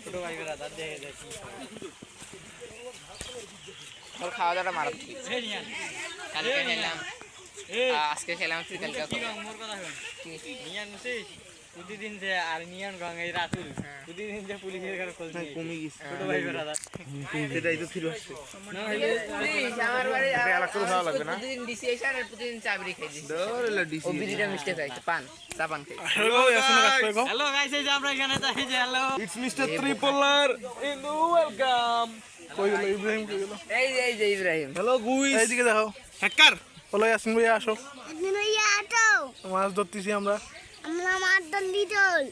ছোট ভাই দাদা দেখে দেখি ওর খাওয়া দাওয়াটা মারাত্মক। কালকে খেলাম, আজকে খেলাম, তুই কালকে মোর কথা শুন নিয়ান মুসিস প্রতিদিন যে আর নিয়ান গং এই রাতুল প্রতিদিন যে পুলিশের কাছে খোঁজ নিয়ে কমে গেছে ছোট ভাই দাদা সেটাই তো ফিরে আসছে পুলিশ আমার বাড়ি আলাদা করে খাওয়া লাগবে না প্রতিদিন ডিসি এসে আর প্রতিদিন চাবড়ি খাই দিই। দৌড়লে ডিসি ও বিড়িটা মিষ্টি খাইছে, পান চা পান খাই। হ্যালো গাইস এই যে আমরা এখানে তাই যে hello it's mister Tripler in welcome কই গেল ইব্রাহিম কই গেল এই যে ইব্রাহিম। হ্যালো গুইস এইদিকে দেখাও হ্যাকার বলো ইয়াসিন ভাইয়া আসো, ভাইয়া আটো মাছ ধরতেছি আমরা। আমরা মারদল লিটল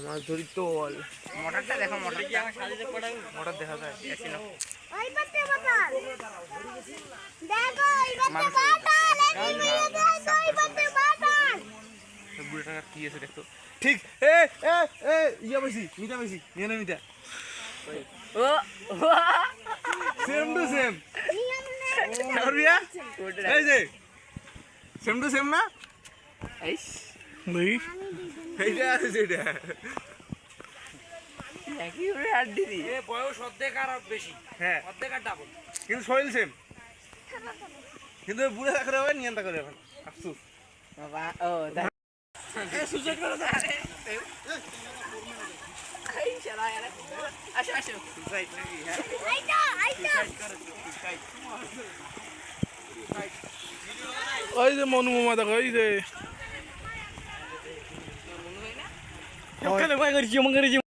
মাছ ধরি তোল মোটরটা দেখো, মোটর কি আমার সাথে পড়াবো মোটর দেখা যায় ওই পাতে বাতাল দেখো ওই পাতে বাতাল এই ভাইয়া দেখো ওই পাতে বাতাল বুড়ো টাকা কি আছে দেখো ঠিক এ এ এ ইয়া বেশি মিটা বেশি নিয়ে না মিটা ও সেম টু সেম নিয়ম নে আর বিয়া এই যে সেম টু সেম না এইস ভাই এইটা আছে যেটা একই উড়ে হাত দিদি। এ বয়স অর্ধেক আর বেশি হ্যাঁ অর্ধেক আর ডাবল কিন্তু শরীর সেম কিন্তু বুড়ো করে হবে নিয়ন্ত্রণ করে এখন আফসোস বাবা ও দেখ সুযোগ করে দাও। এই শালা यार আসো আসো। রাইট নাকি হ্যাঁ আইতো আইতো ওই যে মনু মামা দেখো, ওই যে কেন ভাই করেছি মন করেছি